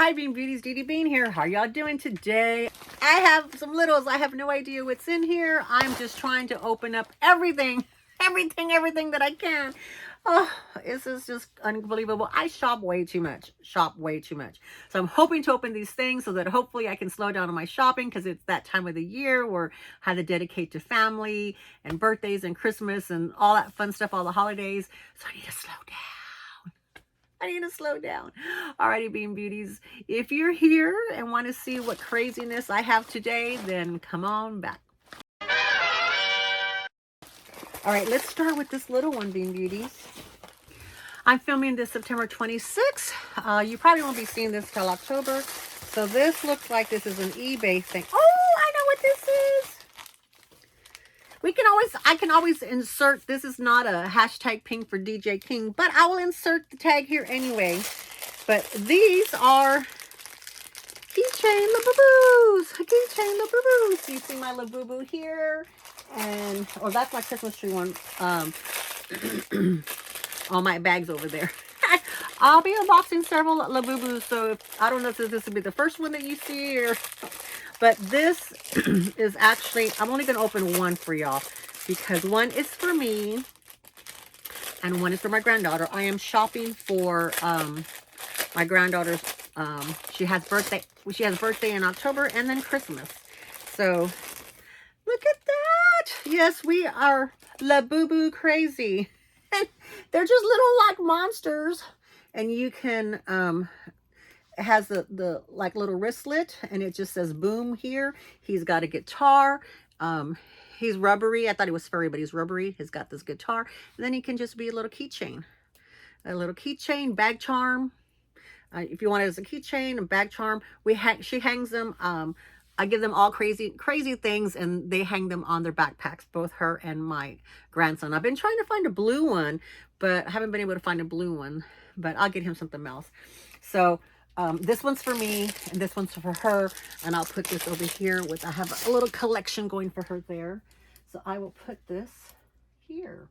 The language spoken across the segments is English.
Hi Bean Beauties, Dee Bean here. How y'all doing today? I have some littles. I have no idea what's in here. I'm just trying to open up everything that I can. Oh, this is just unbelievable. I shop way too much. So I'm hoping to open these things so that hopefully I can slow down on my shopping, because it's that time of the year where I have to dedicate to family and birthdays and Christmas and all that fun stuff, all the holidays. So I need to slow down. Alrighty, Bean Beauties. If you're here and want to see what craziness I have today, then come on back. Alright, let's start with this little one, Bean Beauties. I'm filming this September 26th. You probably won't be seeing this till October. So this looks like this is an eBay thing. Oh, I know what this is. I can always insert, this is not a hashtag ping for DJ King, but I will insert the tag here anyway. But these are keychain Labubus. You see my Labubu here, and that's my Christmas tree one. All my bags over there. I'll be unboxing several Labubus, so I don't know if this will be the first one that you see, but this is actually, I'm only going to open one for y'all, because one is for me and one is for my granddaughter. I am shopping for my granddaughter's, she has birthday in October, and then Christmas. So look at that. Yes, we are Labubu crazy. They're just little like monsters, and you can it has the like little wristlet, and it just says boom here. He's got a guitar. He's rubbery. I thought he was furry, but he's rubbery. He's got this guitar, and then he can just be a little keychain, bag charm. If you want it as a keychain, a bag charm, she hangs them. I give them all crazy things, and they hang them on their backpacks, both her and my grandson. I've been trying to find a blue one, but I haven't been able to find a blue one, but I'll get him something else. So this one's for me, and this one's for her, and I'll put this over here I have a little collection going for her there. So I will put this here.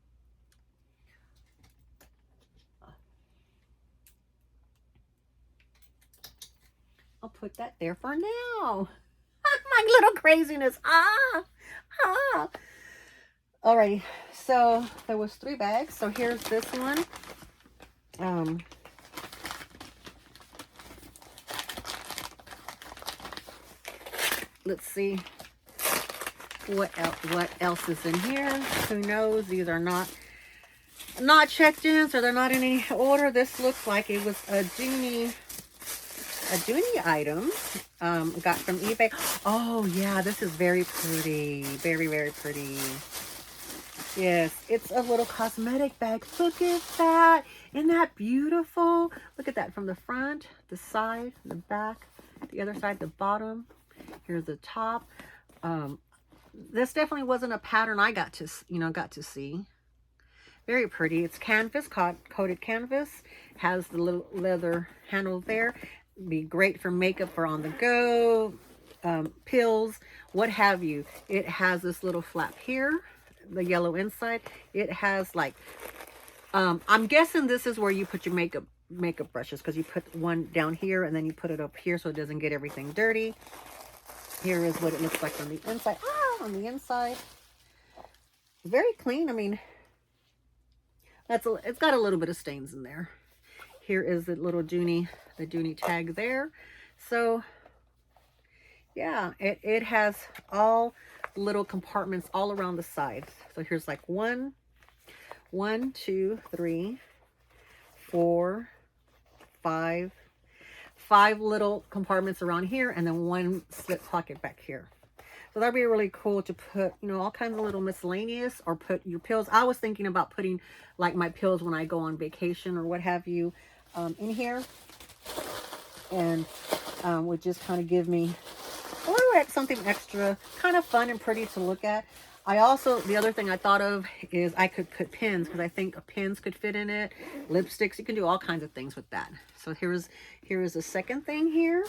I'll put that there for now. My little craziness. Alrighty, so there was 3 bags. So here's this one. Let's see what else is in here. Who knows? These are not checked in, so they're not in any order. This looks like it was a Dooney item. Got from eBay. Oh yeah, this is very pretty. Very, very pretty. Yes, it's a little cosmetic bag. Look at that. Isn't that beautiful? Look at that from the front, the side, the back, the other side, the bottom. Here's the top. This definitely wasn't a pattern I got to see. Very pretty. It's canvas, coated canvas. Has the little leather handle there. Be great for makeup, for on the go, pills, what have you. It has this little flap here, the yellow inside. It has like, I'm guessing this is where you put your makeup brushes, because you put one down here and then you put it up here so it doesn't get everything dirty. Here is what it looks like on the inside. On the inside, very clean. I mean, it's got a little bit of stains in there. Here is the little Dooney tag there. So yeah, it has all little compartments all around the sides. So here's like 1, 2, 3, 4, 5 little compartments around here, and then 1 slip pocket back here. So that'd be really cool to put, all kinds of little miscellaneous, or put your pills. I was thinking about putting like my pills when I go on vacation or what have you in here, and would just kind of give me something extra, kind of fun and pretty to look at. The other thing I thought of is I could put pins, because I think pins could fit in it. Lipsticks, you can do all kinds of things with that. So here is the second thing here.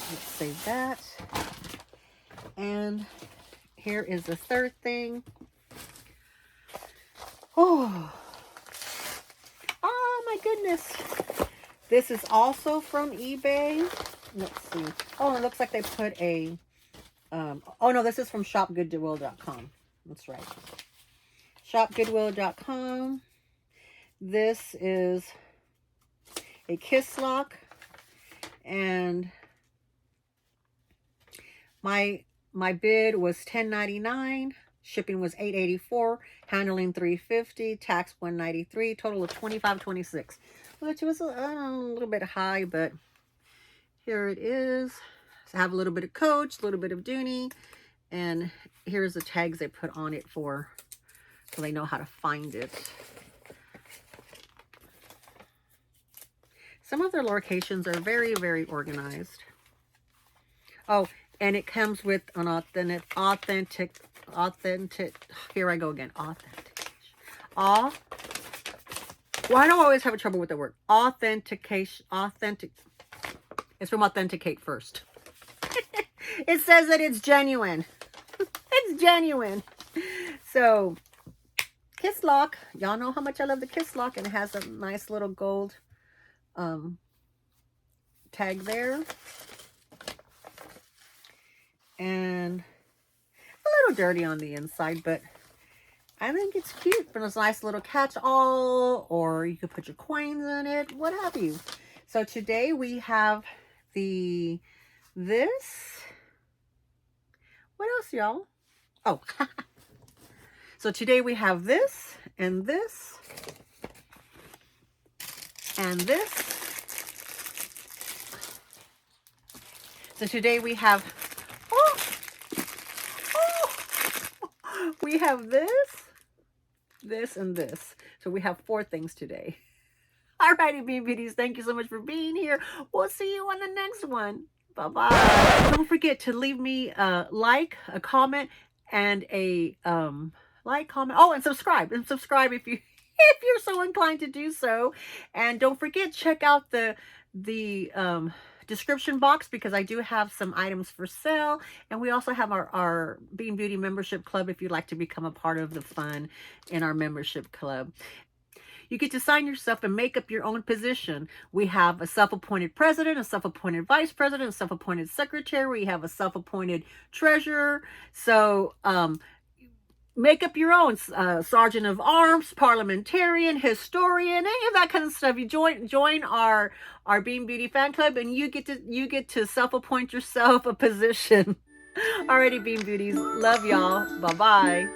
Let's save that. And here is the third thing. Oh my goodness. This is also from eBay. Let's see. Oh, it looks like they put a, oh no, this is from shopgoodwill.com. That's right. Shopgoodwill.com. This is a kiss lock, and my bid was $10.99. Shipping was $8.84. Handling $3.50. Tax $193. Total of $25.26, which was a little bit high, but here it is. So I have a little bit of Coach, a little bit of Dooney, and here's the tags they put on it so they know how to find it. Some of their locations are very, very organized. Oh, and it comes with an authentic, here I go again, authentic. Why do I always have trouble with the word? Authentication, authentic. It's from Authenticate First. It says that it's genuine. It's genuine. So, kiss lock. Y'all know how much I love the kiss lock, and it has a nice little gold tag there, and a little dirty on the inside, but I think it's cute for this nice little catch-all, or you could put your coins in it, what have you. So today we have this. What else, y'all? Oh, so today we have this and this and this. So today we have, we have this, and this. So we have 4 things today. Alrighty, Beanbeauties, thank you so much for being here. We'll see you on the next one. Bye-bye. Don't forget to leave me a like, a comment, and a comment. Oh, and subscribe. And subscribe if you're so inclined to do so. And don't forget, check out the description box, because I do have some items for sale, and we also have our Beanbeauti membership club if you'd like to become a part of the fun in our membership club. You get to sign yourself and make up your own position. We have a self-appointed president, a self-appointed vice president, a self-appointed secretary. We have a self-appointed treasurer. So make up your own sergeant of arms, parliamentarian, historian, any of that kind of stuff. You join our Beanbeauti fan club, and you get to self-appoint yourself a position. Alrighty, Beanbeauties, love y'all. Bye bye.